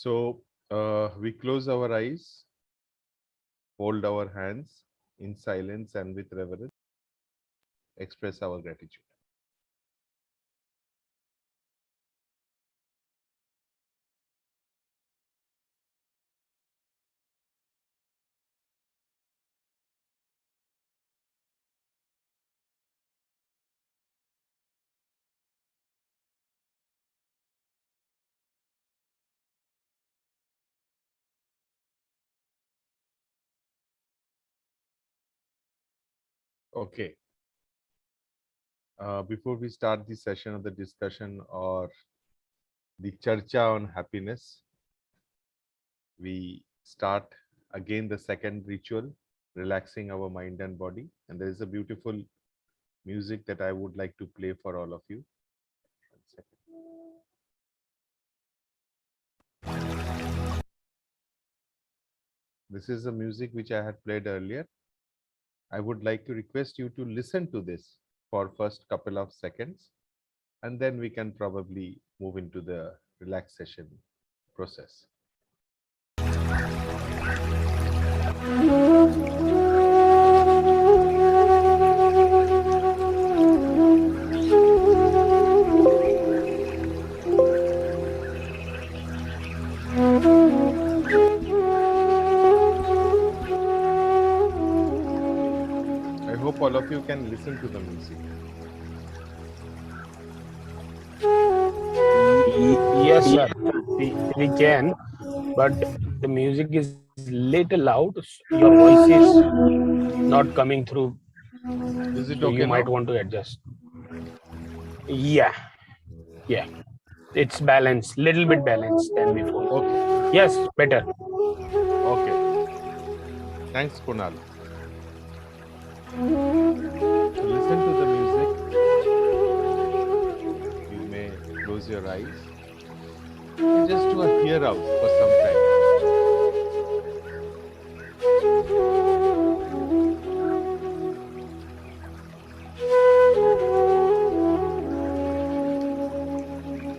So we close our eyes, hold our hands in silence and with reverence, express our gratitude. Okay. Before we start the session of the discussion or the charcha on happiness, we start again the second ritual, relaxing our mind and body. And there is a beautiful music that I would like to play for all of you. One second. This is the music which I had played earlier. I would like to request you to listen to this for first couple of seconds, and then we can probably move into the relaxation process. I hope all of you can listen to the music. Yes, sir. We can, but the music is little loud. Your voice is not coming through. Is it So you okay might now? want to adjust. Yeah, yeah. It's balanced, little bit balanced than before. Okay. Yes, better. Okay. Thanks, Kunal. So listen to the music. You may close your eyes and just do a hear out for some time.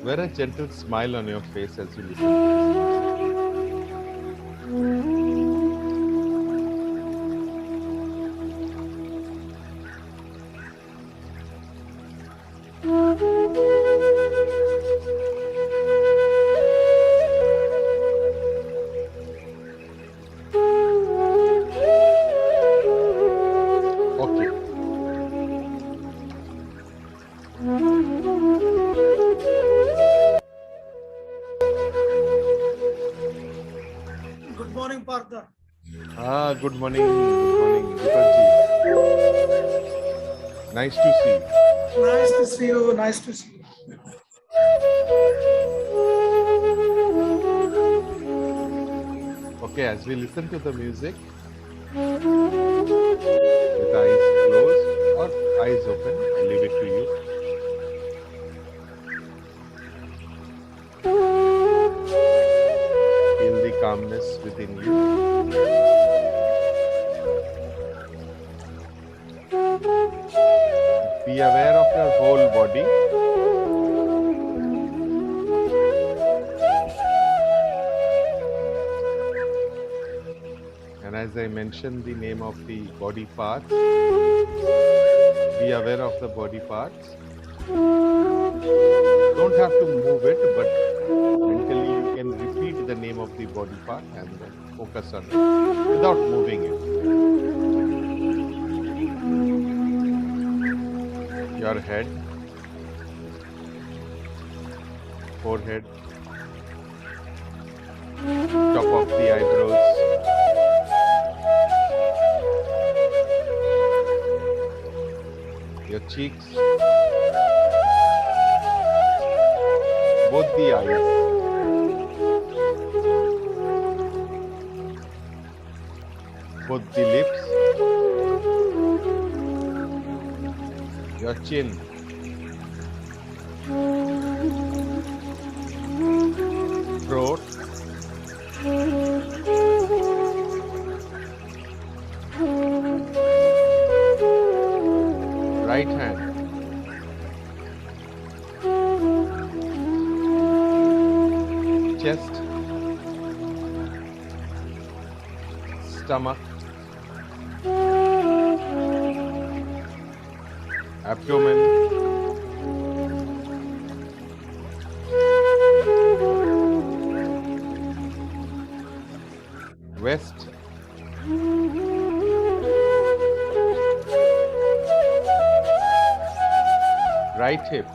Wear a gentle smile on your face as you listen to this music. Okay. Good morning, Partha. Good morning. Good morning, Deepakji. Nice to see you. Nice to see you. Nice to see you. Okay, as we listen to the music, with eyes closed or eyes open, I leave it to you. Feel the calmness within you. Be aware of your whole body. And as I mentioned the name of the body parts, be aware of the body parts. Don't have to move it, but mentally you can repeat the name of the body part and then focus on it without moving it. Your head, forehead, top of the eyebrows, your cheeks, both the eyes, both the lips, your chin, throat, right hand, chest, stomach, abdomen, waist, right hip,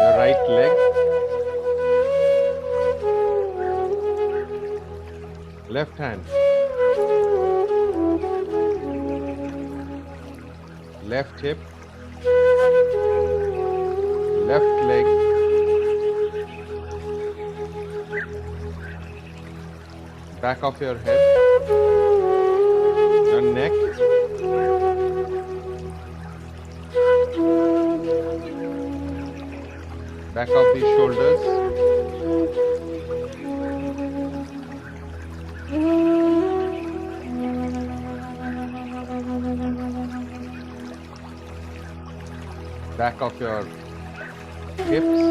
your right leg, left hand, left hip, left leg, back of your head, your neck, back of the shoulders, back of your hips,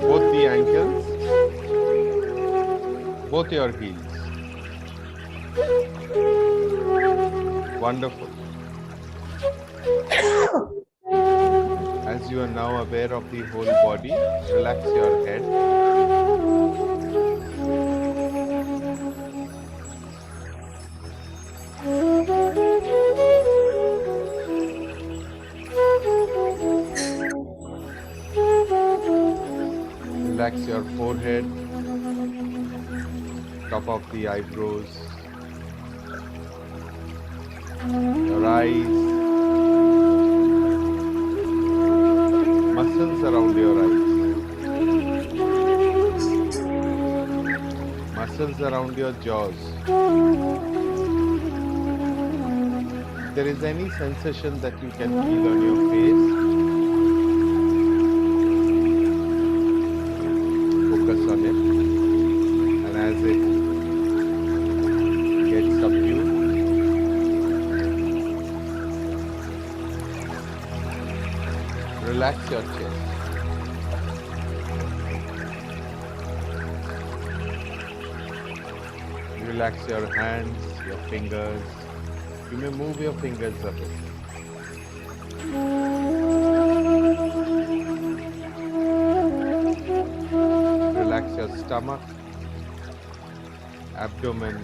both the ankles, both your heels. Wonderful. As you are now aware of the whole body, relax your head. Relax your forehead, top of the eyebrows, your eyes, muscles around your eyes, muscles around your jaws. If there is any sensation that you can feel on your face, focus on it, and as it gets subdued, relax your chest. Relax your hands, your fingers. You may move your fingers a bit. Relax your stomach, abdomen.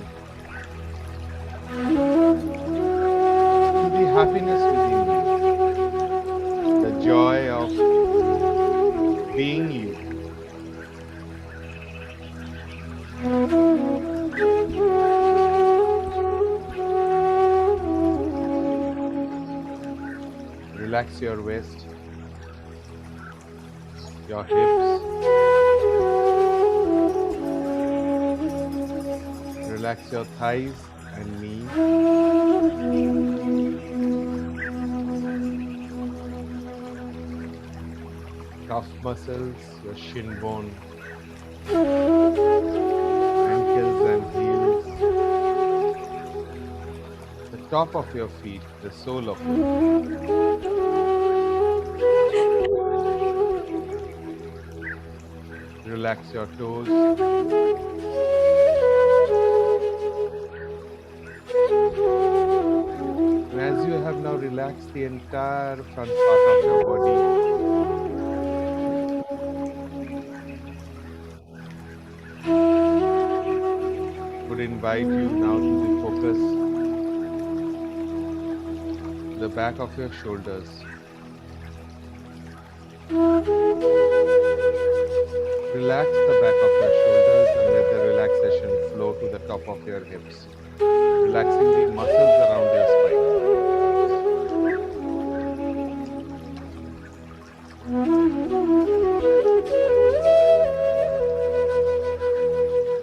Feel the happiness within you, the joy of being you. Relax your waist, your hips. Relax your thighs and knees. Calf muscles, your shin bone, ankles and heels, the top of your feet, the sole of your feet. Relax your toes. And as you have now relaxed the entire front part of your body, would invite you now to the focus, the back of your shoulders. Relax the back of your shoulders and let the relaxation flow to the top of your hips, relaxing the muscles around your spine.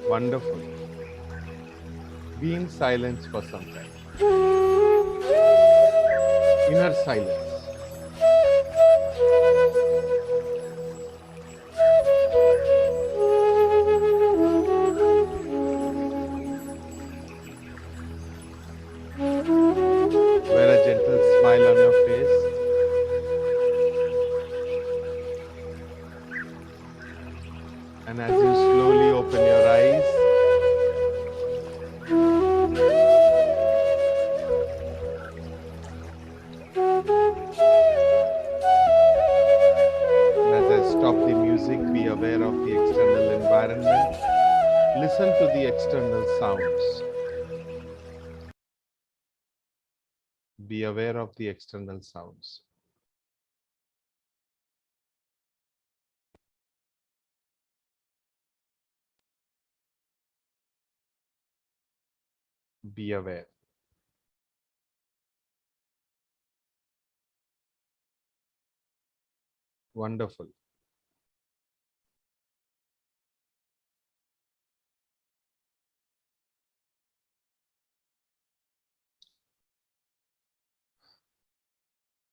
Wonderful. Be in silence for some time. Inner silence. Wear a gentle smile on your face. Be aware of the external sounds. Be aware. Wonderful.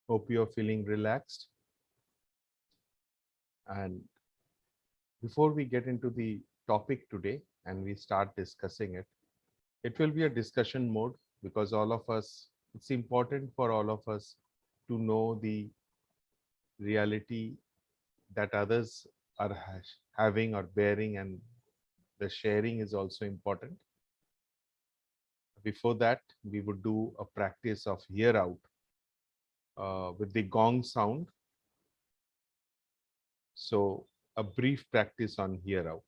Hope you're feeling relaxed. And before we get into the topic today and we start discussing it, it will be a discussion mode because all of us, it's important for all of us to know the reality that others are having or bearing, and the sharing is also important. Before that, we would do a practice of hear out with the gong sound. So a brief practice on hear out.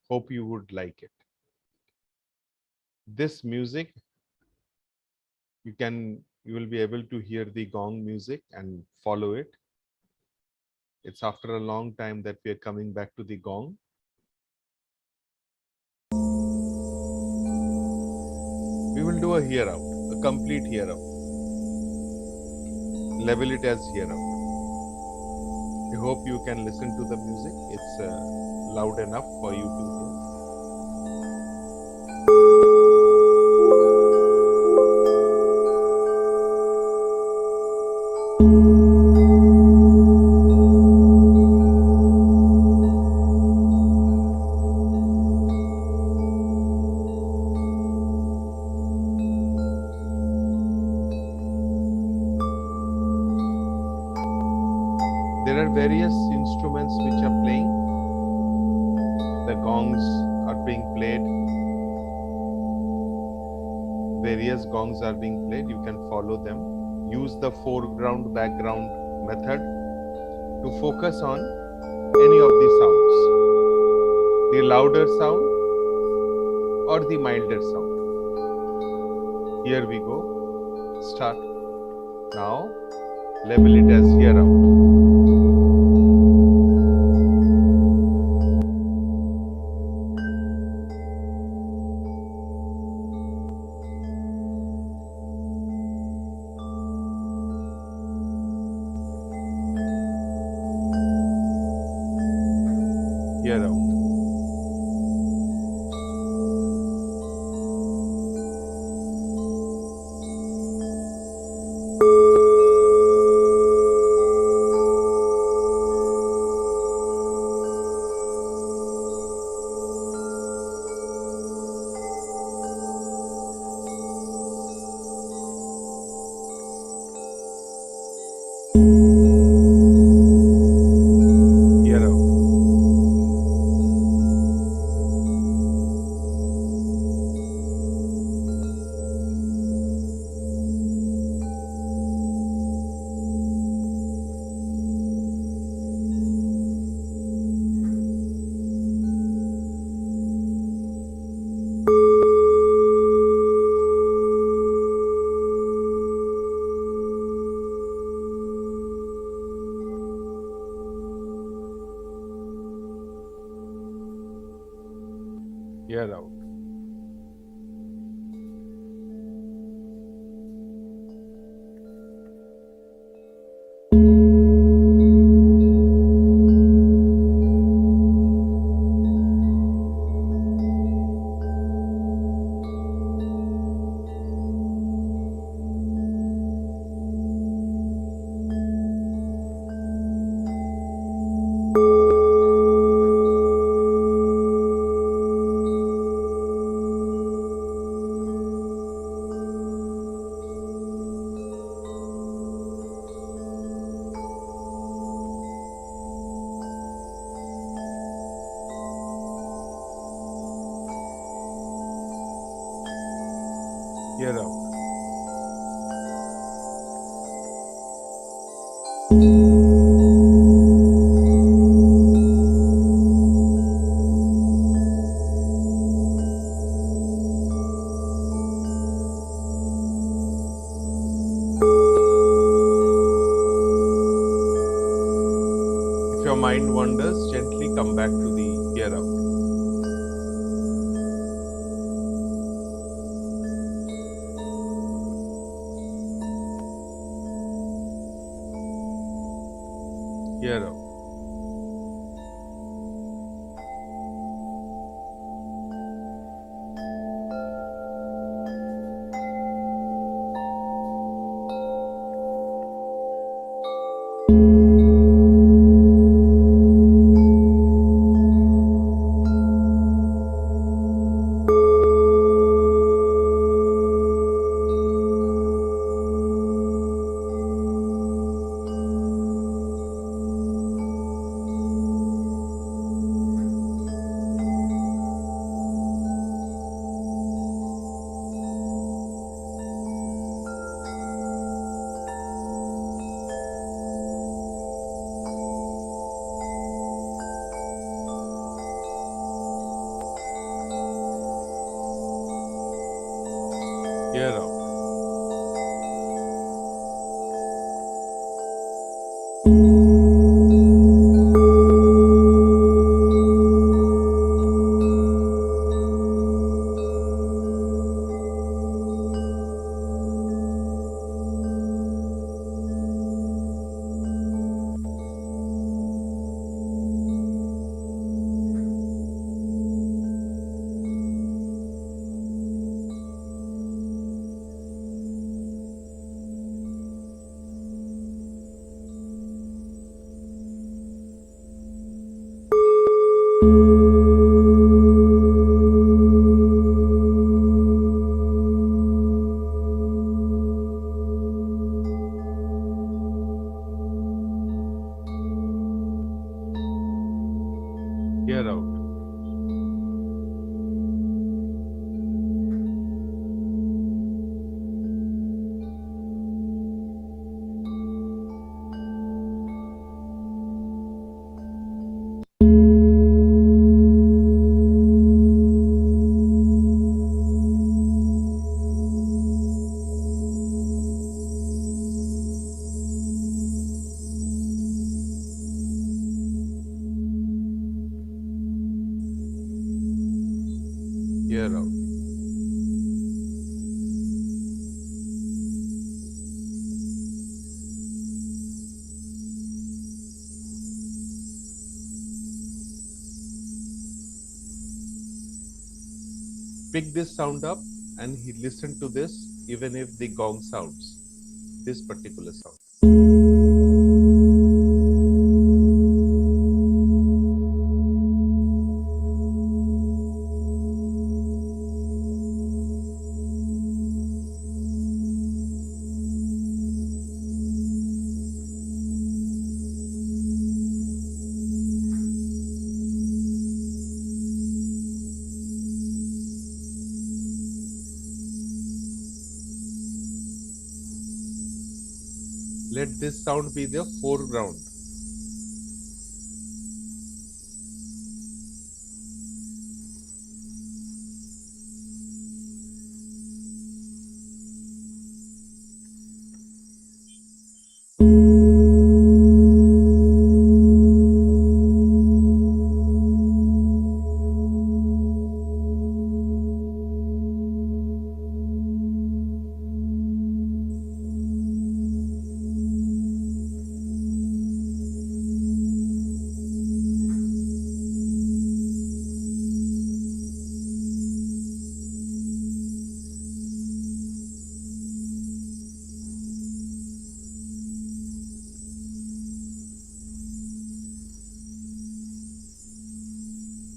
Hope you would like it. This music, you will be able to hear the gong music and follow it. It's after a long time that we are coming back to the gong. We will do a hear out, a complete hear out. Level it as hear out. I hope you can listen to the music. It's loud enough for you to hear. There are various instruments which are playing. The gongs are being played. Various gongs are being played. You can follow them. Use the foreground background method to focus on any of the sounds. The louder sound or the milder sound. Here we go. Start. Now level it as hear out. Hear out. Hear out. Hear out. Hear out. mind wanders, gently come back to the here out. Here out. Here out. Here out. Here out. Pick this sound up and listen to this even if the gong sounds, this particular sound. Let this sound be the foreground.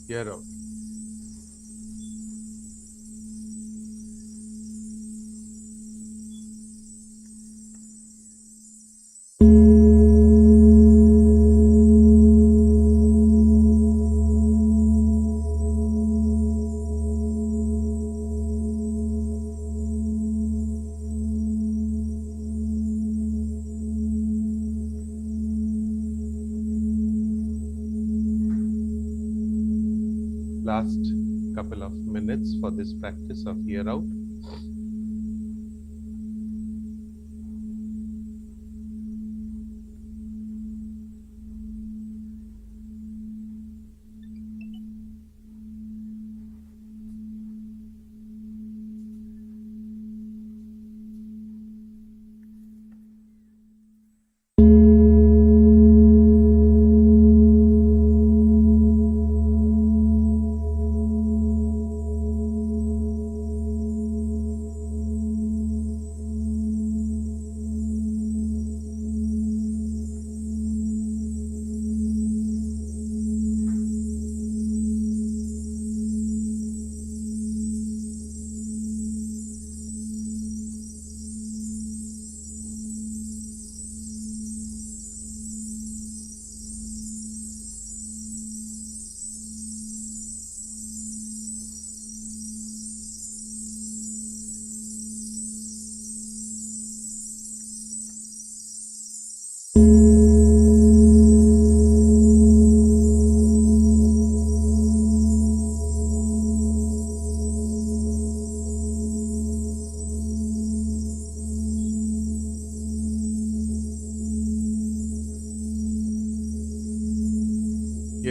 Here out. Last couple of minutes for this practice of here out.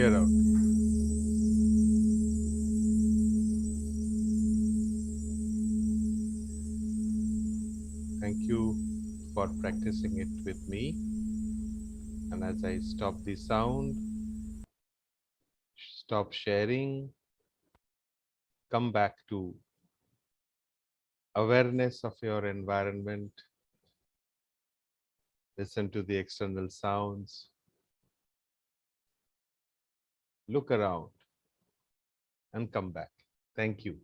clear out. Thank you for practicing it with me. And as I stop the sound, stop sharing, come back to awareness of your environment, listen to the external sounds, look around and come back. Thank you.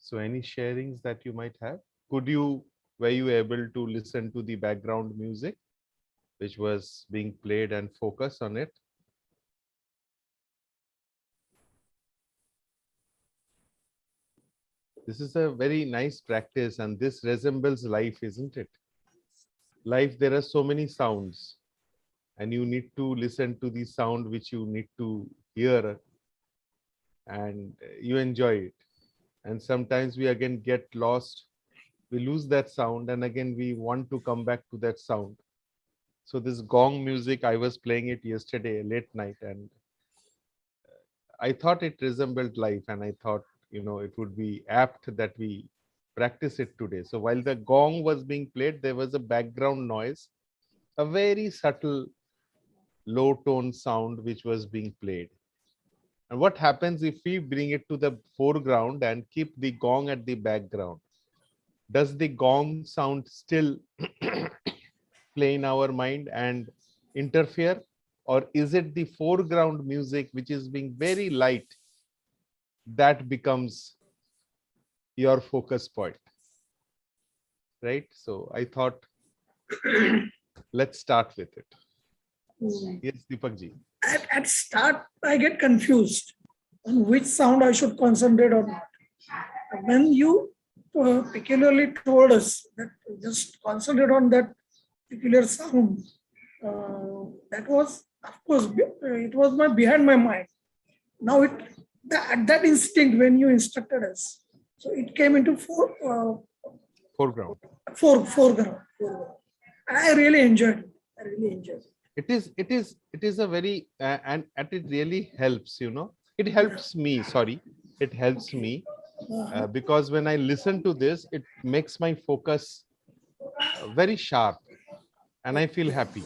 So any sharings that you might have? Were you able to listen to the background music which was being played and focus on it? This is a very nice practice and this resembles life, isn't it? Life, there are so many sounds and you need to listen to the sound which you need to hear and you enjoy it. And sometimes we again get lost, we lose that sound and again we want to come back to that sound. So this gong music, I was playing it yesterday late night and I thought it resembled life and I thought, it would be apt that we practice it today. So while the gong was being played, there was a background noise, a very subtle low tone sound which was being played. And what happens if we bring it to the foreground and keep the gong at the background? Does the gong sound still play in our mind and interfere? Or is it the foreground music which is being very light that becomes your focus point? Right? So I thought, let's start with it. Yes, Deepak ji. At start, I get confused on which sound I should concentrate on. When you peculiarly told us that just concentrate on that peculiar sound, that was, of course, it was behind my mind. Now that instinct when you instructed us, so it came into Foreground. foreground. I really enjoyed it. It is a very and it really helps, it helps me, it helps me because when I listen to this, it makes my focus very sharp and I feel happy.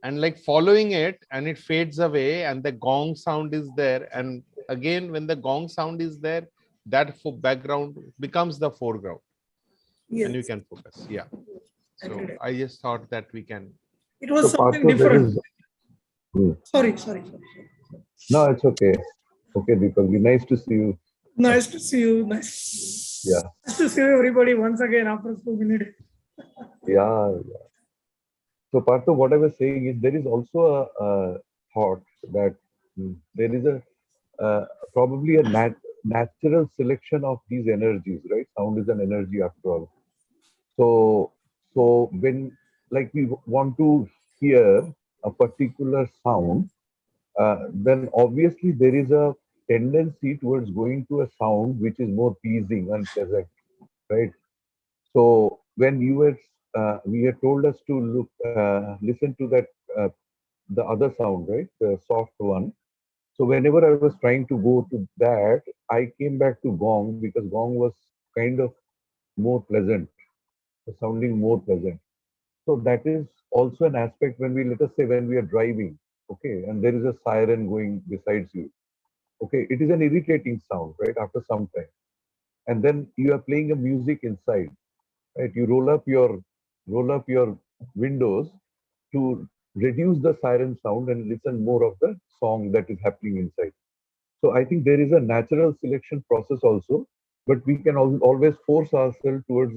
And like following it and it fades away and the gong sound is there. And again, when the gong sound is there, that background becomes the foreground. Yes. And you can focus. Yeah. So I just thought that we can. It was something different. Sorry. No, it's okay. Okay, Deepak, nice to see you. Nice to see you. Nice. Yeah. Nice to see everybody once again after 4 minutes. Yeah. So Partha, what I was saying is there is also a thought that there is probably a natural selection of these energies, right? Sound is an energy after all. So when we want to hear a particular sound, then obviously there is a tendency towards going to a sound which is more pleasing and pleasant, right? So when you were, we had told us to listen to that, the other sound, right, the soft one. So whenever I was trying to go to that, I came back to gong because gong was kind of more pleasant, sounding more pleasant. So that is also an aspect when we, let us say, when we are driving, okay, and there is a siren going besides you. Okay, it is an irritating sound, right, after some time. And then you are playing a music inside, right? You roll up your windows to reduce the siren sound and listen more of the song that is happening inside. So I think there is a natural selection process also, but we can always force ourselves towards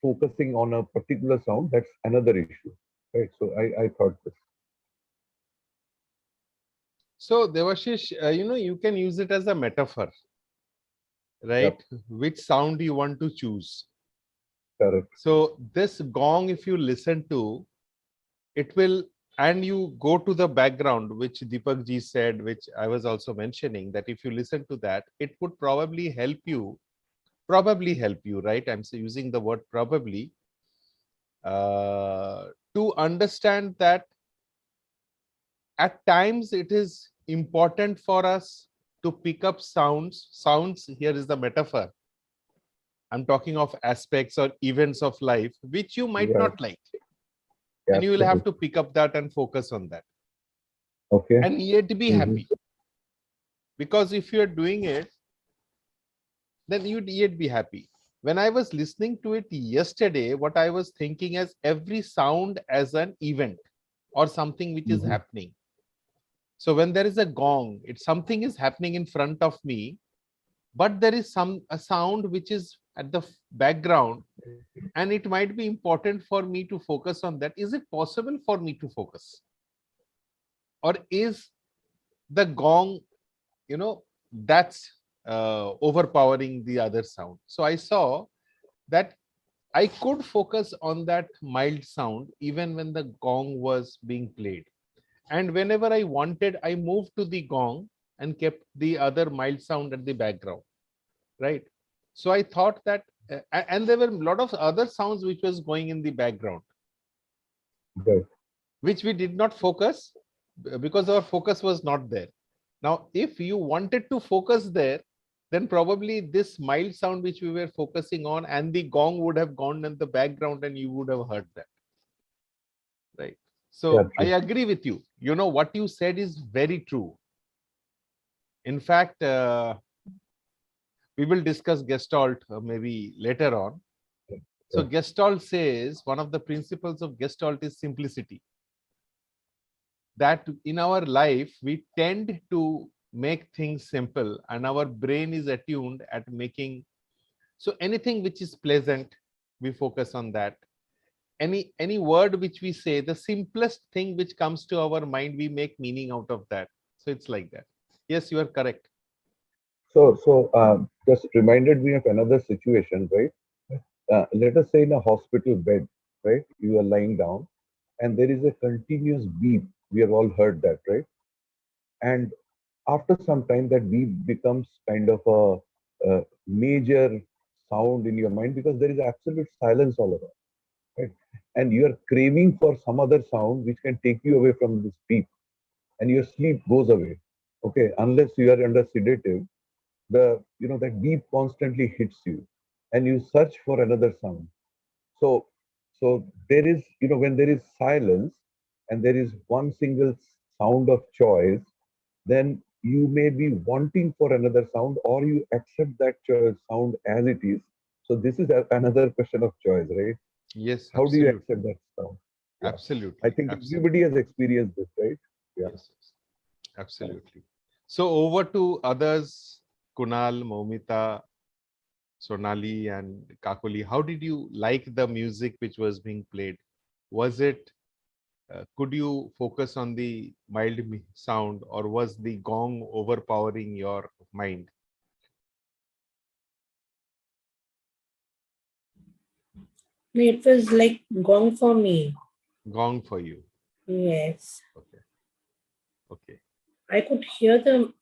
focusing on a particular sound. That's another issue, right? So I thought this. So Devashish, you can use it as a metaphor, right? Yep. Which sound you want to choose. Correct. So this gong, if you listen to, it will, and you go to the background, which Deepak ji said, which I was also mentioning, that if you listen to that, it would probably help you, right? I'm using the word probably, to understand that at times it is important for us to pick up sounds. Sounds, here is the metaphor. I'm talking of aspects or events of life which you might Right. not like. And you will have to pick up that and focus on that. Okay. And yet be happy. Because if you're doing it, then you'd yet be happy. When I was listening to it yesterday, what I was thinking as every sound as an event or something which is happening. So when there is a gong, it's something is happening in front of me, but there is a sound which is at the background, and it might be important for me to focus on that. Is it possible for me to focus? Or is the gong, that's overpowering the other sound? So I saw that I could focus on that mild sound even when the gong was being played. And whenever I wanted, I moved to the gong and kept the other mild sound at the background, right? So I thought that, and there were a lot of other sounds which was going in the background, Right. which we did not focus because our focus was not there. Now, if you wanted to focus there, then probably this mild sound which we were focusing on and the gong would have gone in the background and you would have heard that, right? So Yeah, I true. agree with you. What you said is very true. In fact, we will discuss Gestalt maybe later on. So Gestalt says one of the principles of Gestalt is simplicity. That in our life, we tend to make things simple and our brain is attuned at making. So anything which is pleasant, we focus on that. Any word which we say, the simplest thing which comes to our mind, we make meaning out of that. So it's like that. Yes, you are correct. So just reminded me of another situation, right? Let us say in a hospital bed, right? You are lying down and there is a continuous beep. We have all heard that, right? And after some time, that beep becomes kind of a major sound in your mind because there is absolute silence all around, right? And you are craving for some other sound which can take you away from this beep, and your sleep goes away. Okay, unless you are under sedative, that beep constantly hits you, and you search for another sound. So so there is, when there is silence and there is one single sound of choice, then you may be wanting for another sound, or you accept that sound as it is. So this is another question of choice, right? Yes, How do you absolutely. accept that sound? Yeah. Absolutely. I think Absolutely. everybody has experienced this, right? Yeah. Yes, absolutely. So over to others, Kunal, Momita, Sonali, and Kakuli. How did you like the music which was being played? Was it, could you focus on the mild sound, or was the gong overpowering your mind? It was like gong for me. Gong for you. Yes. Okay. Okay. I could hear the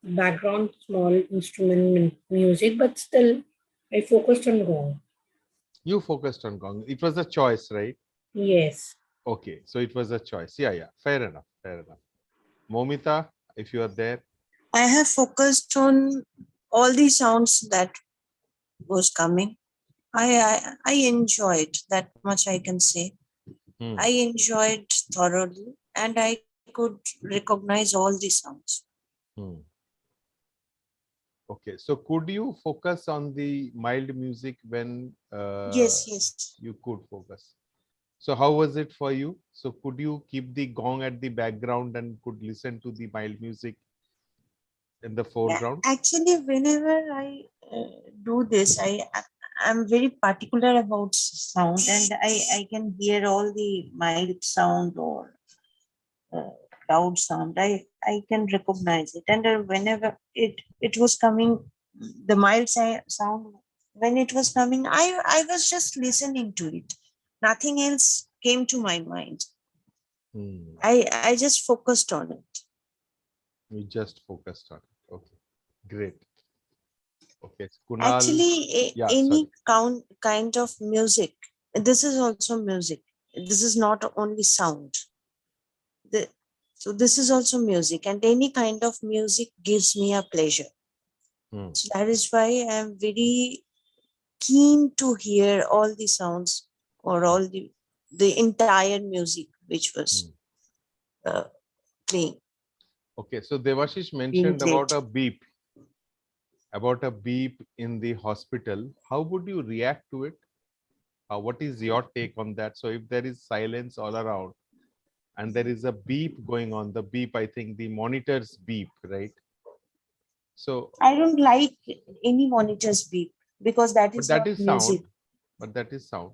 background small instrument music, but still I focused on gong. You focused on gong. It was a choice, right? Yes. Okay. So it was a choice. Yeah, yeah. Fair enough. Fair enough. Momita, if you are there. I have focused on all the sounds that was coming. I enjoyed, that much I can say. I enjoyed thoroughly, and I could recognize all the sounds. Okay, so could you focus on the mild music when Yes. you could focus? So how was it for you? So could you keep the gong at the background and could listen to the mild music in the foreground? Actually, whenever I do this, I'm very particular about sound, and I can hear all the mild sound or loud sound. I can recognize it, and whenever it was coming, the mild sound, when it was coming, I was just listening to it. Nothing else came to my mind. I just focused on it. You just focused on it. Okay, great. Okay, Kunal. Actually, any kind of music. This is also music. This is not only sound. So this is also music, and any kind of music gives me a pleasure. Hmm. So that is why I am very keen to hear all the sounds or all the entire music which was uh, playing. Okay, so Devashish mentioned played. about a beep in the hospital. How would you react to it? What is your take on that? So if there is silence all around and there is a beep going on, the beep, I think the monitors beep, right? So, I don't like any monitors beep because that but is that not is music. sound, but that is sound.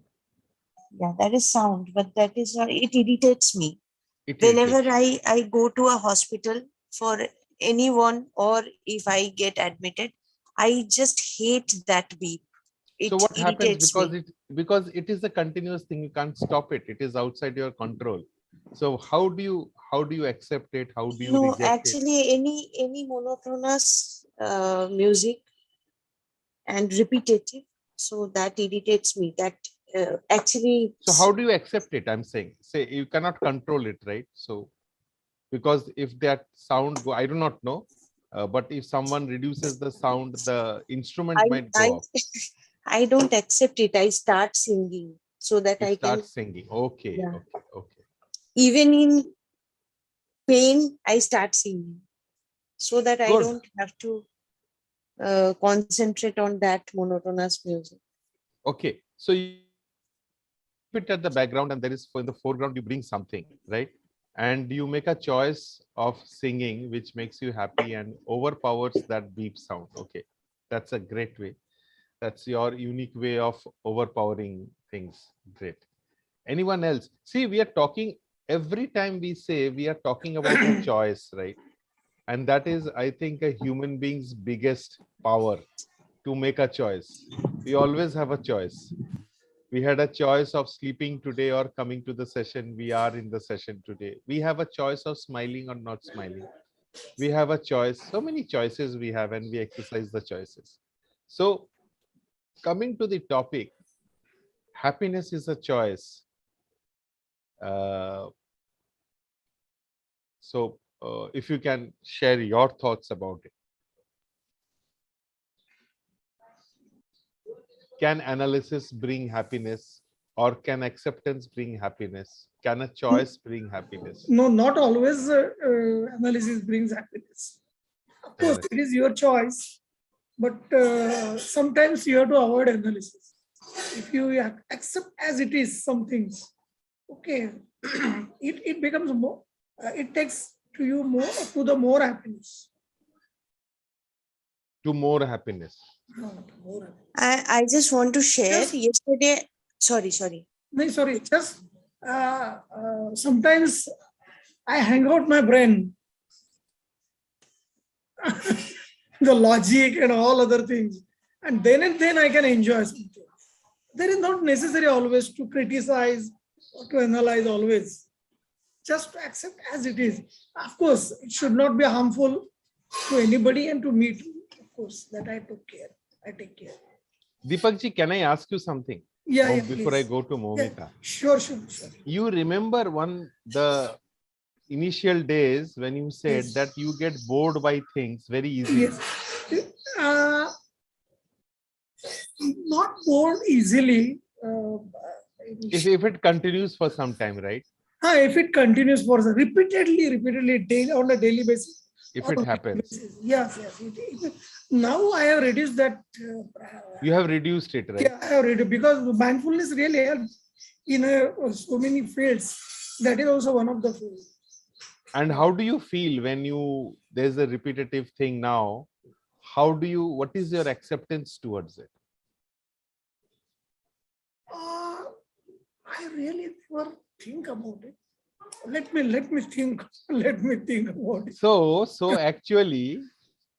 Yeah, that is sound, but that is not, it irritates me. It Whenever irritates. I go to a hospital for anyone, or if I get admitted, I just hate that beep. So It what happens irritates me. because it is a continuous thing, you can't stop it. It is outside your control. So how do you accept it? How do you No, reject it? actually, any monotonous music and repetitive, so that irritates me. That actually, So how do you accept it? I'm saying, say you cannot control it, right? So because if that sound go, I do not know, but if someone reduces the sound, the instrument I might I go off. I don't accept it. I start singing so that You I start can, singing. Okay, yeah. okay, okay. Even in pain, I start singing so that I Good. don't have to concentrate on that monotonous music. Okay. So you put it at the background and there is in the foreground, you bring something, right? And you make a choice of singing, which makes you happy and overpowers that beep sound. Okay. That's a great way. That's your unique way of overpowering things. Great. Anyone else? See, we are talking every time we say we are talking about a choice, right? And that is, I think, a human being's biggest power to make a choice. We always have a choice. We had a choice of sleeping today or coming to the session. We are in the session today. We have a choice of smiling or not smiling. We have a choice. So many choices we have, and we exercise the choices. So, coming to the topic, happiness is a choice. Uh, if you can share your thoughts about it. Can analysis bring happiness, or can acceptance bring happiness? Can a choice bring happiness? No, not always analysis brings happiness. Of course, Correct. it is your choice, but sometimes you have to avoid analysis. If you accept as it is some things, okay, it becomes more, it takes to you more to the more happiness. To more happiness. No, to more happiness. I just want to share Yes. yesterday. Sorry. No, sorry, just sometimes I hang out my brain, the logic and all other things, and then I can enjoy something. There is not necessary always to criticize or to analyze always. Just to accept as it is. Of course, it should not be harmful to anybody and to me too. Of course, that I took care. I take care. Deepakji, can I ask you something? Yeah, Before please. I go to Momita. Yeah, sure. You remember the initial days when you said Yes. that you get bored by things very easily. Yes. Not bored easily. If it continues for some time, right? If it continues for repeatedly daily, on a daily basis. If it happens. Yes. Now I have reduced that. You have reduced it, right? Yeah, I have reduced because mindfulness really helps in so many fields. That is also one of the fields. And how do you feel when there's a repetitive thing now? What is your acceptance towards it? I really never think about it. Let me think. Let me think about it. So actually,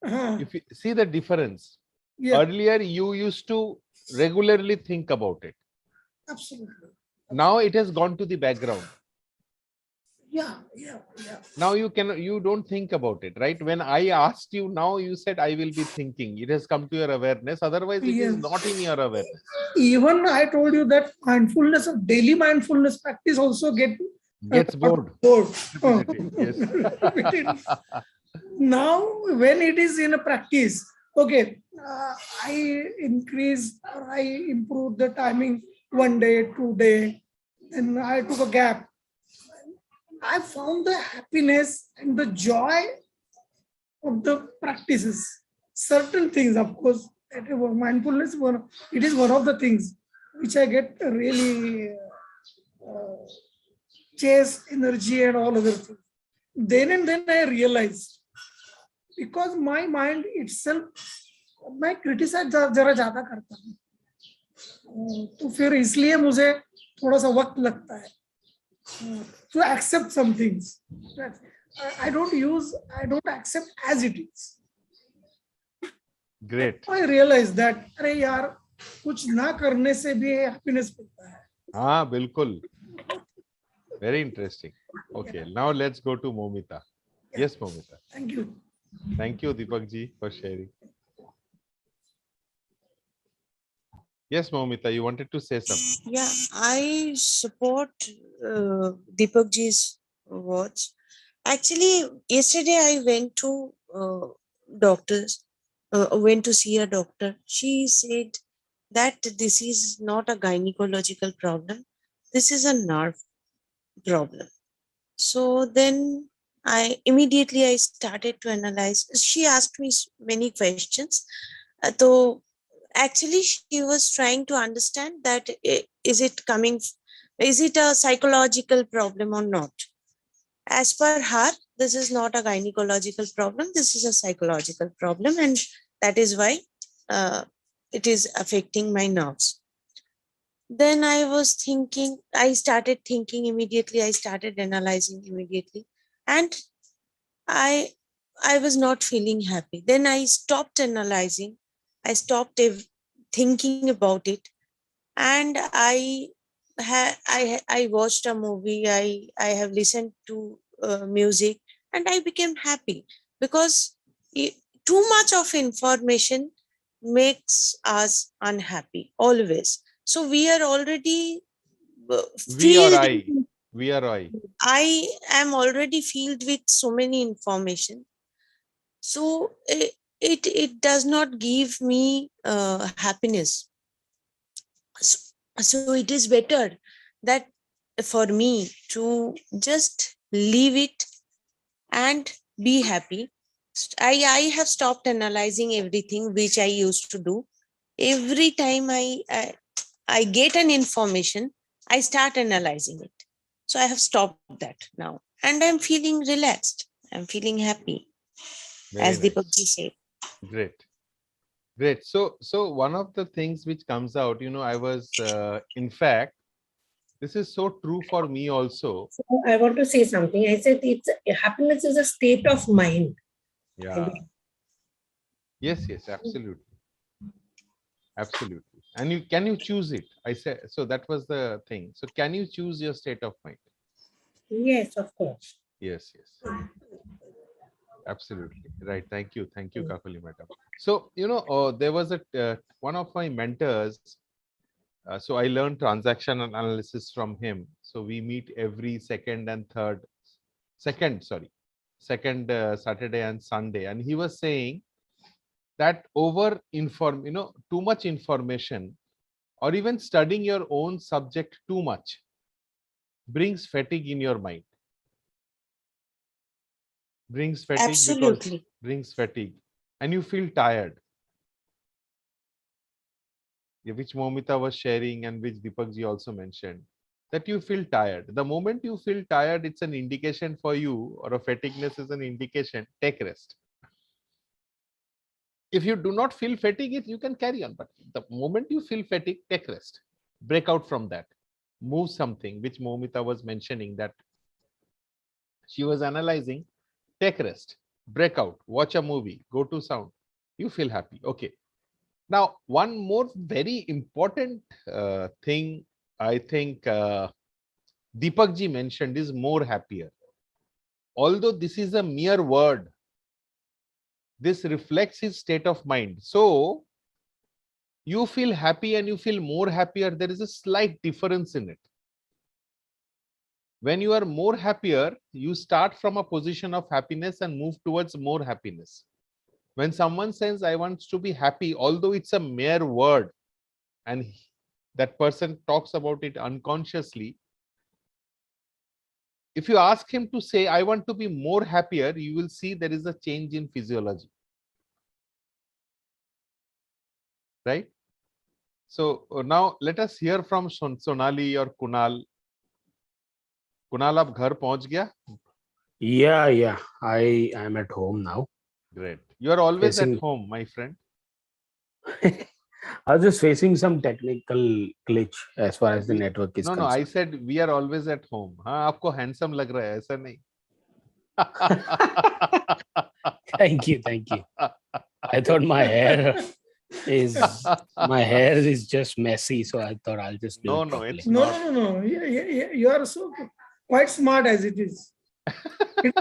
if you see the difference, Yeah, earlier you used to regularly think about it. absolutely. Now it has gone to the background. Yeah. Now you don't think about it, right? When I asked you, now you said I will be thinking. It has come to your awareness. Otherwise, it is Yes. not in your awareness. Even I told you that mindfulness, daily mindfulness practice also get Gets bored. Bored. Repetitive, yes. Repetitive. Now, when it is in a practice, okay, I increase or I improve the timing 1 day, 2 day, then I took a gap. I found the happiness and the joy of the practices. Certain things, of course, mindfulness, it is one of the things which I get really chase energy and all other things. Then and then I realized, because my mind itself, मैं criticise जरा ज्यादा करता हूँ, तो फिर इसलिए मुझे थोड़ा सा वक्त लगता है to accept some things. I don't accept as it is. Great. I realize that अरे यार कुछ ना करने से भी हैप्पीनेस मिलता है. हाँ, बिल्कुल. Very interesting. Okay, now let's go to Momita. Yes, Momita. Thank you. Thank you, Deepak ji, for sharing. Yes, Momita, you wanted to say something. Yeah, I support Deepak ji's words. Actually, yesterday I went to went to see a doctor. She said that this is not a gynecological problem. This is a nerve problem. So then I started to analyze. She asked me many questions. So actually she was trying to understand that is it a psychological problem or not. As per her, this is not a gynecological problem, this is a psychological problem, and that is why it is affecting my nerves. Then I started thinking immediately, I started analyzing immediately, and I was not feeling happy. Then I stopped analyzing, I stopped thinking about it, and I watched a movie, I have listened to music, and I became happy, because too much of information makes us unhappy always. So we are already We or filled. I am already filled with so many information. So it does not give me happiness. So it is better that for me to just leave it and be happy. I have stopped analyzing everything which I used to do. Every time I get an information, I start analyzing it. So I have stopped that now, and I'm feeling relaxed. I'm feeling happy, Very as nice. Deepak ji said. Great. Great. So one of the things which comes out, I was, in fact, this is so true for me also. So I want to say something. I said happiness is a state of mind. Yeah. Yes, absolutely. Absolutely. And can you choose it? I said, so that was the thing. So can you choose your state of mind? Yes, of course. Yes. Absolutely. Right. Thank you, Kakuli madam. So, there was one of my mentors. So I learned transaction analysis from him. So we meet every second Saturday and Sunday. And he was saying that too much information, or even studying your own subject too much, brings fatigue in your mind. Brings fatigue. Absolutely. Brings fatigue, and you feel tired. Which Momita was sharing, and which Deepak ji also mentioned, that you feel tired. The moment you feel tired, it's an indication for you, or a fatigueness is an indication, take rest. If you do not feel fatigue, you can carry on. But the moment you feel fatigue, take rest. Break out from that. Move something, which Momita was mentioning, that she was analyzing. Take rest. Break out. Watch a movie. Go to sound. You feel happy. Okay. Now, one more very important thing I think Deepak ji mentioned is more happier. Although this is a mere word, this reflects his state of mind. So you feel happy and you feel more happier. There is a slight difference in it. When you are more happier, you start from a position of happiness and move towards more happiness. When someone says, I want to be happy, although it's a mere word, and that person talks about it unconsciously, if you ask him to say, I want to be more happier, you will see there is a change in physiology. Right? So now let us hear from Sonali or Kunal. Kunal, आप घर पहुंच गया? Yeah. I am at home now. Great. You are always at Facing- home, my friend. I was just facing some technical glitch as far as the network is No, I concerned. said we are always at home. हाँ, आपको handsome लग रहा है, ऐसा नहीं. Thank you. I thought my hair is just messy, so I thought I'll just do No, it no, properly. it's No, not. no. You are so quite smart as it is. It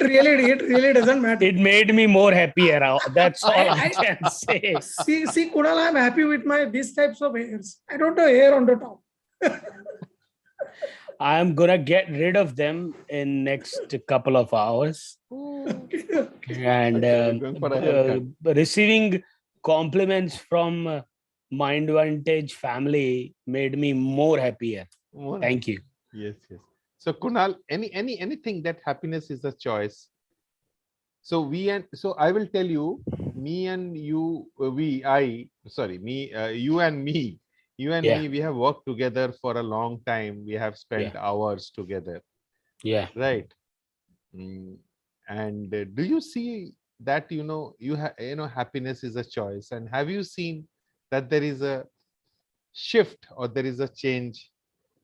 really doesn't matter. It made me more happier. That's all I I- can say. See, Kunal, I'm happy with my these types of hairs. I don't have hair on the top. I'm gonna get rid of them in next couple of hours, and Okay, we're going for a haircut. receiving compliments from Mind Vantage family made me more happier. More Thank you. Yes. So Kunal, anything that happiness is a choice. So I will tell you, me and you, you and me, Yeah. we have worked together for a long time. We have spent hours together, Yeah. right? And do you see that happiness is a choice? And have you seen that there is a shift or there is a change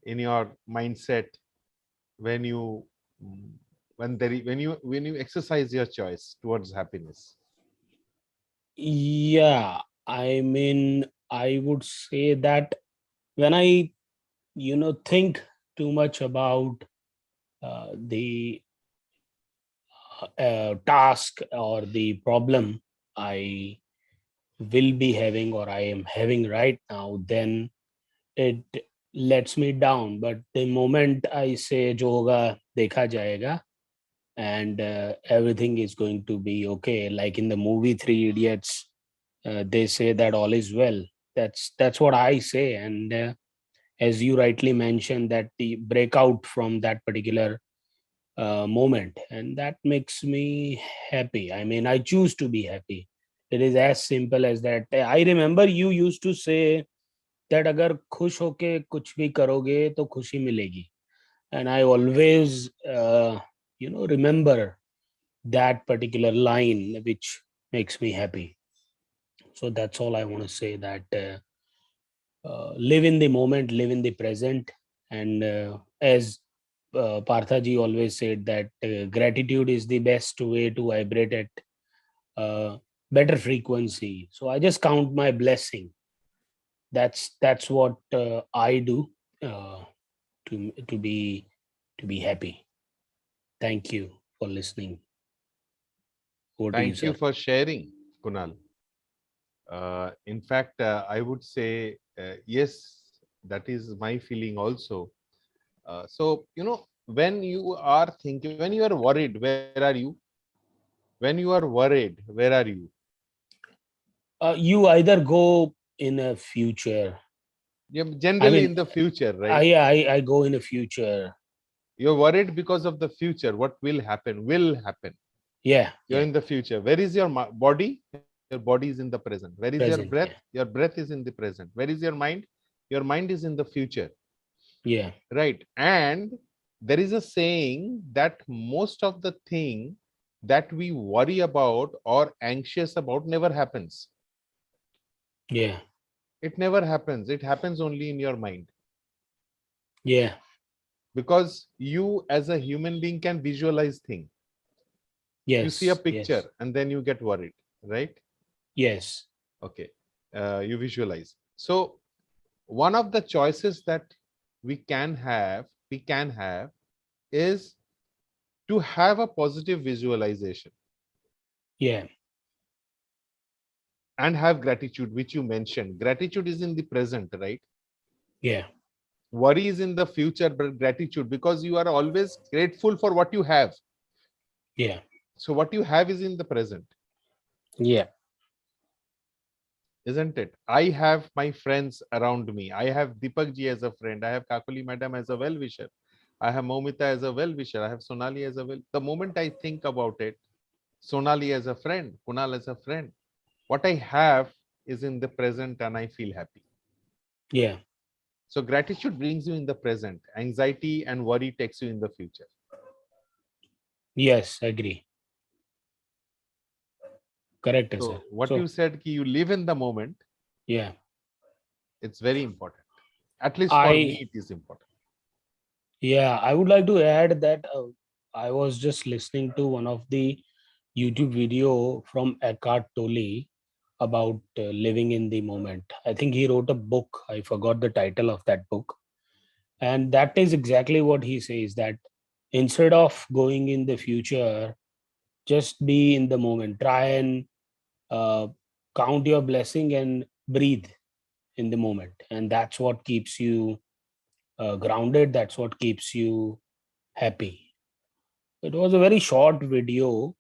in your mindset when you when you exercise your choice towards happiness? Yeah, I mean, I would say that when I, think too much about the task or the problem I will be having or I am having right now, then it lets me down. But the moment I say, "Jo hoga, dekha jayega," and everything is going to be okay, like in the movie Three Idiots, they say that all is well. That's what I say, and as you rightly mentioned, that the breakout from that particular moment, and that makes me happy. I mean, I choose to be happy. It is as simple as that. I remember you used to say that अगर खुश होके कुछ भी करोगे तो खुशी मिलेगी, and I always remember that particular line, which makes me happy. So that's all I want to say, that live in the moment, live in the present, and as Parthaji always said, that gratitude is the best way to vibrate at better frequency. So I just count my blessing. That's what I do to be happy. Thank you for listening. Over to Thank you sir. for sharing, Kunal. In fact, I would say yes, that is my feeling also. So when you are thinking, when you are worried, where are you? When you are worried, where are you? You either go in a future. You're generally mean, in the future, right? I go in the future. You're worried because of the future. What will happen? Will happen. Yeah. You're in the future. Where is your body? Your body is in the present. Where is your Present, breath? yeah. Your breath is in the present. Where is your mind? Your mind is in the future. Yeah. Right. And there is a saying that most of the thing that we worry about or anxious about never happens. Yeah. It never happens. It happens only in your mind. Yeah. Because you as a human being can visualize things. Yes. You see a picture yes. and then you get worried, right? Yes. Okay. You visualize. So one of the choices that we can have is to have a positive visualization Yeah. and have gratitude, which you mentioned. Gratitude is in the present, right? Yeah. Worry is in the future, but gratitude, because you are always grateful for what you have. Yeah. So what you have is in the present, Yeah. isn't it? I have my friends around me. I have Deepak ji as a friend. I have Kakuli madam as a well-wisher. I have Momita as a well-wisher. I have Sonali as a well. The moment I think about it, Sonali as a friend, Kunal as a friend, what I have is in the present and I feel happy. Yeah. So gratitude brings you in the present. Anxiety and worry takes you in the future. Yes, agree. Correct, sir. So what So, you said, ki you live in the moment, yeah, it's very important. At least for me, I it is important. yeah, I would like to add that I was just listening to one of the YouTube video from Eckhart Tolle about living in the moment. I think he wrote a book. I forgot the title of that book. And that is exactly what he says, that instead of going in the future, just be in the moment. Try and uh, count your blessing and breathe in the moment. And that's what keeps you grounded. That's what keeps you happy. It was a very short video,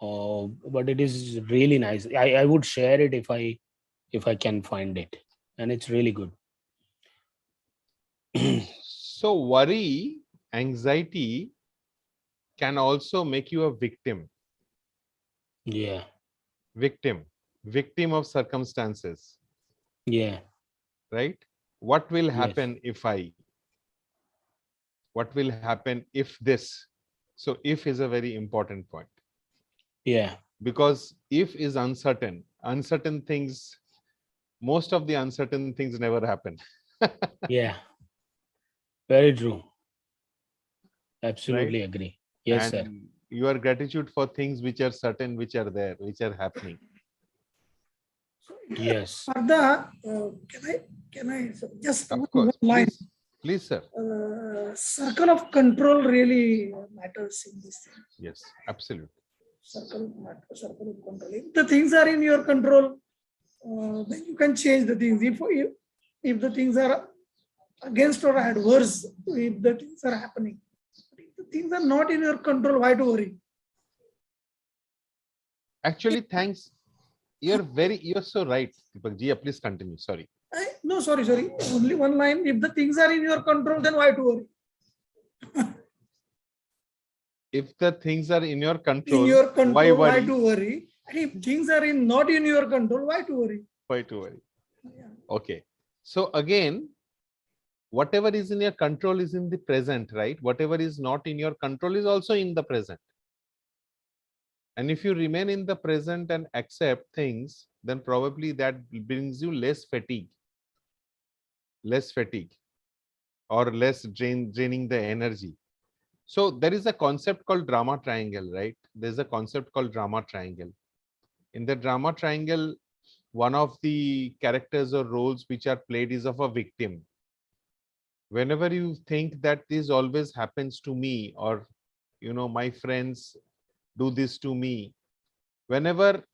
but it is really nice. I would share it if I can find it, and it's really good. So worry, anxiety can also make you a victim, Yeah, victim of circumstances, yeah, right? What will yes, happen if what will happen if this? So if is a very important point, yeah, because if is uncertain things, most of the uncertain things never happen. yeah. Very true. Right? Absolutely agree. Yes, sir. And your gratitude for things which are certain, which are there, which are happening. Yes. Partha, can I just Of one course, line? please, sir. Circle of control really matters in this thing. Yes, absolutely. Circle of control. If the things are in your control, then you can change the things. If the things are against or adverse, if the things are happening, if the things are not in your control, why to worry? Actually, thanks. You're so right, Deepak ji. Please continue. Sorry. No, sorry. Only one line. If the things are in your control, then why to worry? If the things are in your In control, your control, why why worry? to worry? And if things are not in your control, why to worry? Why to worry? Yeah. Okay. So again, whatever is in your control is in the present, right? Whatever is not in your control is also in the present. And if you remain in the present and accept things, then probably that brings you less fatigue, or less draining the energy. So there is a concept called drama triangle, right? There's a concept called drama triangle. In the drama triangle, one of the characters or roles which are played is of a victim. Whenever you think that this always happens to me, or my friends do this to me, whenever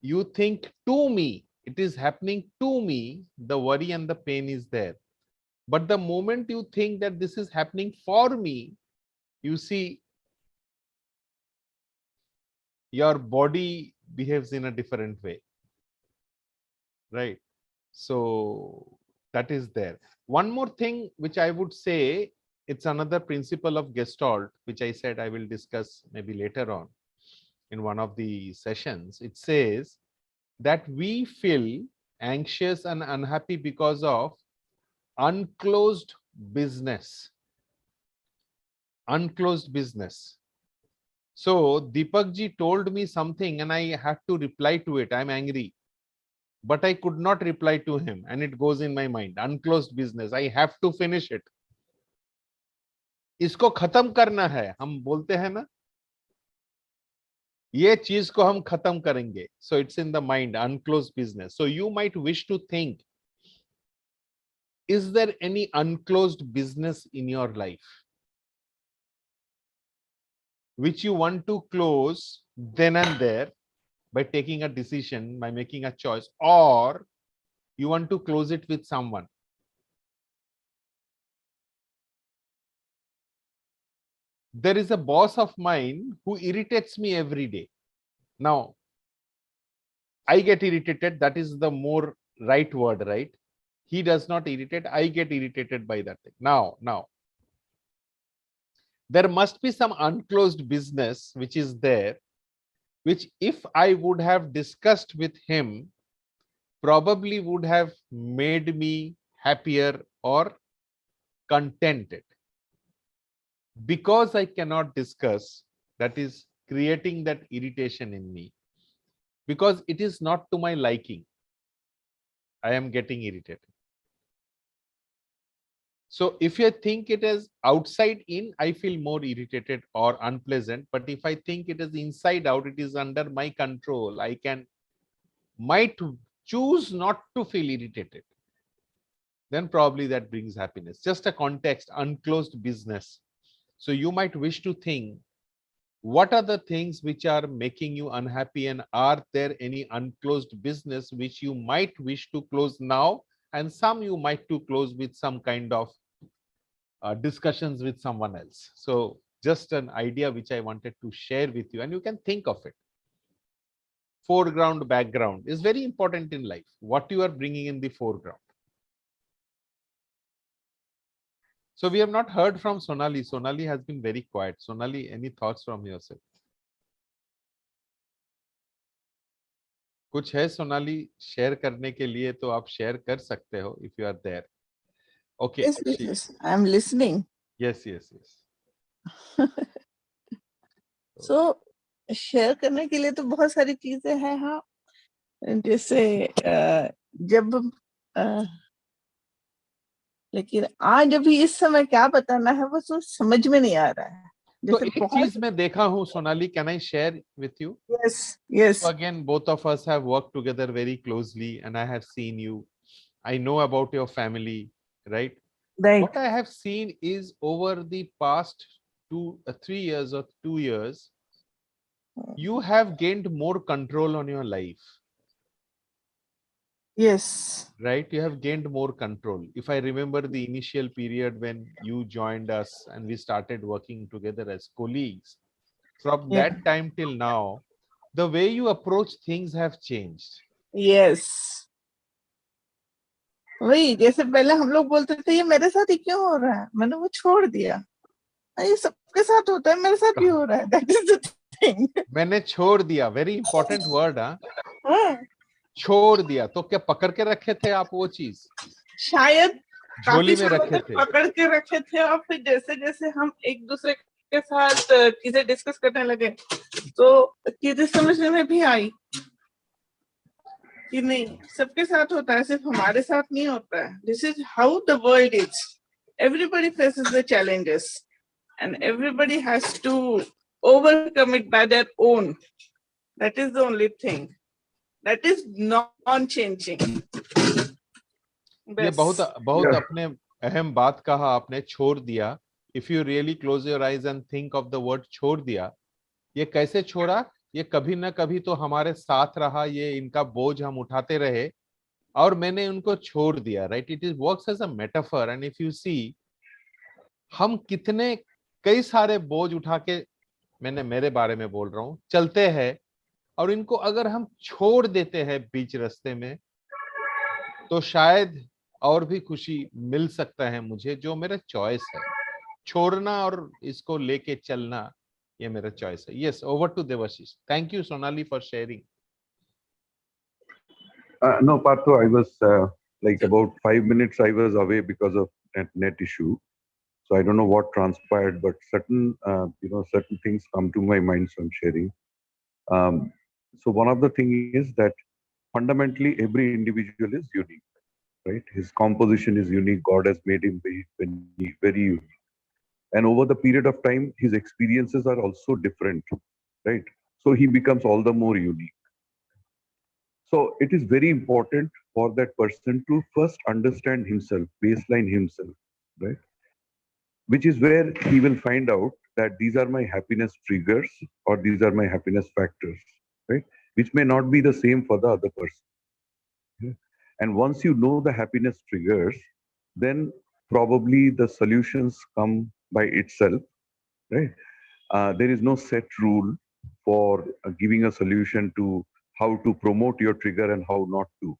you think to me, it is happening to me, the worry and the pain is there. But the moment you think that this is happening for me, you see your body behaves in a different way, right? So that is there. One more thing which I would say, it's another principle of Gestalt, which I said I will discuss maybe later on in one of the sessions. It says that we feel anxious and unhappy because of unclosed business. Unclosed business. So Deepak ji told me something and I had to reply to it. I'm angry, but I could not reply to him, and it goes in my mind. Unclosed business. I have to finish it. इसको खत्म करना है, हम बोलते हैं ना, ये चीज को हम खत्म करेंगे. So it's in the mind, unclosed business. So you might wish to think, is there any unclosed business in your life which you want to close then and there by taking a decision, by making a choice, or you want to close it with someone? there is a boss of mine who irritates me every day. Now, I get irritated. That is the more right word, right? He does not irritate. I get irritated by that thing. Now, there must be some unclosed business which is there, which if I would have discussed with him, probably would have made me happier or contented. Because I cannot discuss, that is creating that irritation in me. Because it is not to my liking, I am getting irritated. So if you think it is outside in, I feel more irritated or unpleasant. But if I think it is inside out, it is under my control, I might choose not to feel irritated. Then probably that brings happiness. Just a context, unclosed business. So you might wish to think, what are the things which are making you unhappy, and are there any unclosed business which you might wish to close now, and some you might to close with some kind of discussions with someone else. So just an idea which I wanted to share with you, and you can think of it. Foreground, background is very important in life. What you are bringing in the foreground. So we have not heard from Sonali. Sonali has been very quiet. Sonali, any thoughts from yourself? कुछ है Sonali share करने के लिए तो आप share कर सकते हो if you are there. Okay. Yes. I'm listening. Yes. So share करने के लिए तो बहुत सारी चीजें हैं. हाँ, जैसे जब लेकिन आज अभी इस समय क्या बताना है वो तो समझ में नहीं आ रहा है. तो एक चीज मैं देखा हूँ Sonali, can I share with you? Yes. So again, both of us have worked together very closely, and I have seen you. I know about your family, right? Right. What I have seen is over the past 3 years or 2 years, you have gained more control on your life. Yes. Right? You have gained more control. If I remember the initial period when you joined us and we started working together as colleagues, from that time till now, the way you approach things have changed. Yes. वही जैसे पहले हम लोग बोलते थे ये मेरे साथ ही क्यों हो रहा है, मैंने वो छोड़ दिया. ये सबके साथ होता है, मेरे साथ भी हो रहा है. That is the thing. मैंने छोड़ दिया, very important word. हाँ, छोड़ दिया. तो क्या पकड़ के रखे थे आप वो चीज? शायद झोली में रखे थे, पकड़ के रखे थे. और फिर जैसे जैसे हम एक दूसरे के साथ चीजें डिस्कस करने लगे तो चीजें समझने में भी आई कि नहीं सबके साथ होता है, सिर्फ हमारे साथ नहीं होता है. This is how the world is. Everybody faces the challenges and everybody has to overcome it by their own. That is the only thing. That is non-changing. ये बहुत अपने अहम बात कहा आपने, छोड़ दिया. If you really close your eyes and think of the word छोड़ दिया, ये कैसे छोड़ा? ये कभी ना कभी तो हमारे साथ रहा, ये इनका बोझ हम उठाते रहे और मैंने उनको छोड़ दिया. Right? It is works as a metaphor. And if you see, हम कितने कई सारे बोझ उठा के, मैंने मेरे बारे में बोल रहा हूँ, चलते हैं, और इनको अगर हम छोड़ देते हैं बीच रास्ते में तो शायद और भी खुशी मिल सकता है मुझे, जो मेरा चॉइस है. छोड़ना और इसको लेके चलना, ये मेरा चॉइस है. Yes, over to Debashish. Thank you Sonali for sharing. No, Partho, I was like about 5 minutes I was away because of net issue. So I don't know what transpired, but certain things come to my mind, so I'm sharing. So one of the things is that fundamentally every individual is unique, right? His composition is unique. God has made him very unique. And over the period of time, his experiences are also different, right? So he becomes all the more unique. So it is very important for that person to first understand himself, baseline himself, right? Which is where he will find out that these are my happiness triggers or these are my happiness factors, right? Which may not be the same for the other person. Yeah? And once you know the happiness triggers, then probably the solutions come by itself, right? There is no set rule for giving a solution to how to promote your trigger and how not to,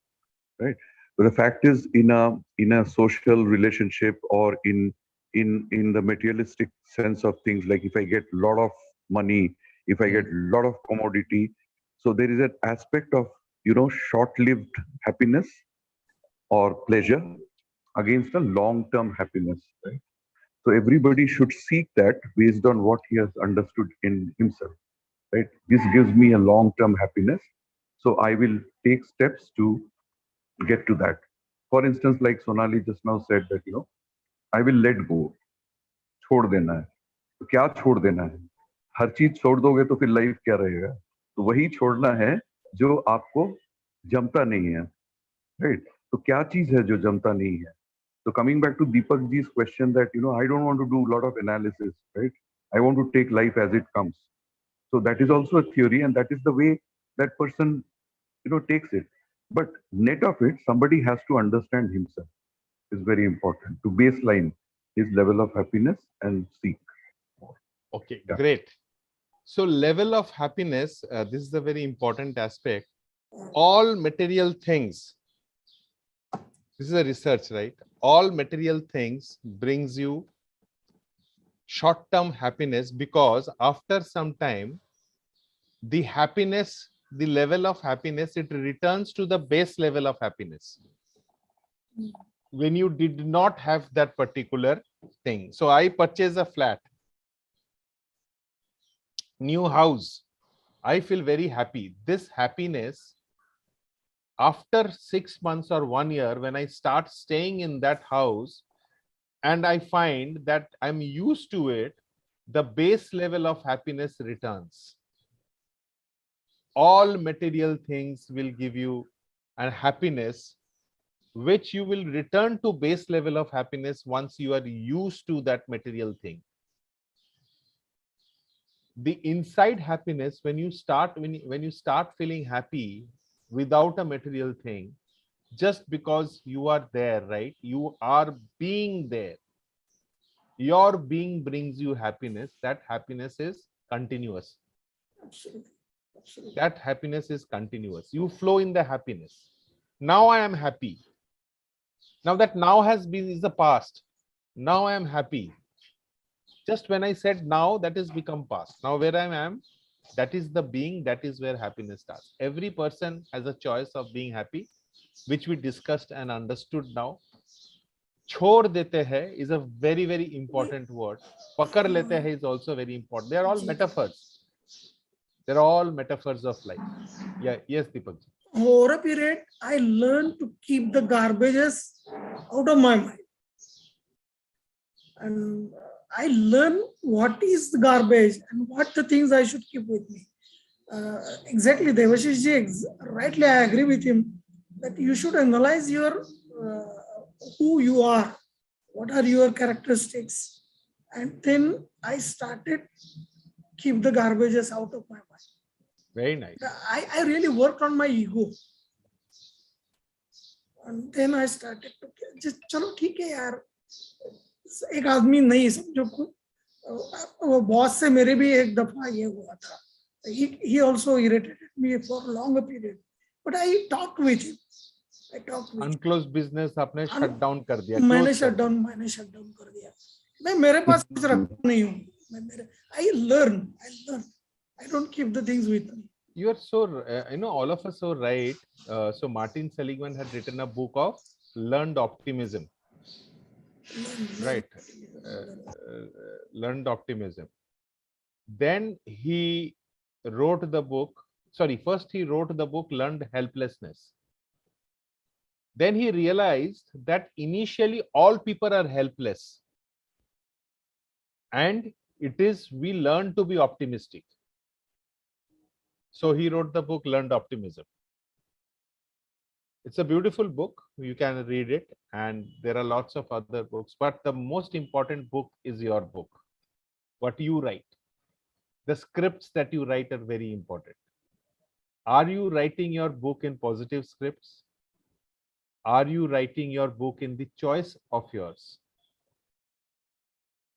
right? But the fact is, in a social relationship or in the materialistic sense of things, like if I get a lot of money, if I get a lot of commodity, so there is an aspect of short-lived happiness or pleasure against a long-term happiness, right? So everybody should seek that based on what he has understood in himself, right? This gives me a long-term happiness, so I will take steps to get to that. For instance, like Sonali just now said that, I will let go. छोड़ देना है. तो क्या छोड़ देना है? हर चीज छोड़ दोगे तो फिर लाइफ क्या रहेगा? तो वही छोड़ना है जो आपको जमता नहीं है, राइट? तो क्या चीज है जो जमता नहीं है? So coming back to Deepak ji's question that, I don't want to do a lot of analysis, right? I want to take life as it comes. So that is also a theory, and that is the way that person, takes it. But net of it, somebody has to understand himself. Is very important to baseline his level of happiness and seek. Okay, Yeah. great. So level of happiness, this is a very important aspect. All material things, this is a research, right? All material things brings you short-term happiness, because after some time, the happiness, the level of happiness, it returns to the base level of happiness when you did not have that particular thing. So I purchase a flat, new house, I feel very happy. This happiness, after 6 months or 1 year, when I start staying in that house and I find that I'm used to it, the base level of happiness returns. All material things will give you a happiness which you will return to base level of happiness once you are used to that material thing. The inside happiness, when you start feeling happy without a material thing, just because you are there, right? You are being there. Your being brings you happiness. That happiness is continuous. Absolutely. Absolutely. That happiness is continuous. You flow in the happiness. Now I am happy. Now that now has been is the past. Now I am happy. Just when I said now, that has become past. Now where I am, that is the being, that is where happiness starts. Every person has a choice of being happy, which we discussed and understood now. Chhod dete hai is a very, very important word. Pakar lete hai is also very important. They are all metaphors. They're all metaphors of life. Yeah, yes, Deepak. Over a period, I learned to keep the garbages out of my mind. And I learn what is the garbage and what the things I should keep with me. Exactly, Devashish ji, rightly I agree with him that you should analyze your who you are, what are your characteristics, and then I started keep the garbages out of my mind. Very nice. I really worked on my ego. And then I started to just चलो ठीक है यार, एक आदमी नहीं समझो वो boss से मेरे भी एक दफा ये हुआ था. He also irritated me for a longer period, but I talked with him. Unclosed business आपने shut down कर दिया. मैंने shut down कर दिया. मैं मेरे पास कुछ रखता नहीं हूँ. I learn. I don't keep the things with me. You are so, all of us are right. So Martin Seligman had written a book of learned optimism. Right. Learned optimism. Then he wrote the book. First he wrote the book Learned Helplessness. Then he realized that initially all people are helpless. And it is we learn to be optimistic. So he wrote the book Learned Optimism. It's a beautiful book. You can read it, and there are lots of other books, but the most important book is your book. What you write. The scripts that you write are very important. Are you writing your book in positive scripts? Are you writing your book in the choice of yours?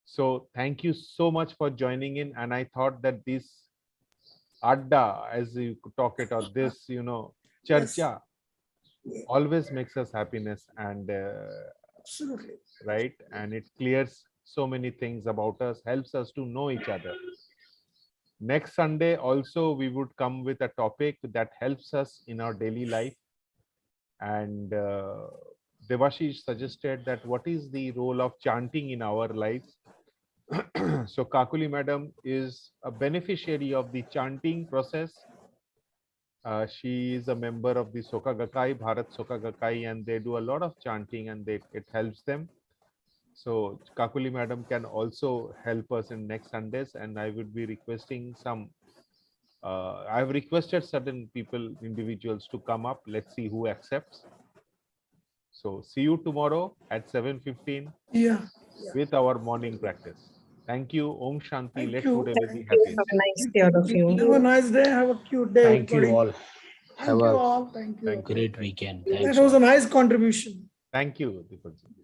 So thank you so much for joining in. And I thought that this adda, as you could talk it, or this, Yes. charcha always makes us happiness and Absolutely. right. And it clears so many things about us, helps us to know each other. Next Sunday also we would come with a topic that helps us in our daily life. And Devashish suggested that what is the role of chanting in our lives. So Kakuli madam is a beneficiary of the chanting process. She is a member of the Soka Gakkai, Bharat Soka Gakkai, and they do a lot of chanting and it helps them. So Kakuli madam can also help us in next Sundays, and I would be requesting some. I have requested certain people, individuals to come up. Let's see who accepts. So see you tomorrow at 7:15 Yeah. with our morning practice. Thank you. Om Shanti. Thank Let you. today be the Thank you. happiest. Have a nice day, all of you. Have a nice day. Have a cute day. Thank you everybody. all. Thank Have you a all. Thank you. Thank you. great weekend. That Thanks. was all. a nice contribution. Thank you, Deepakji.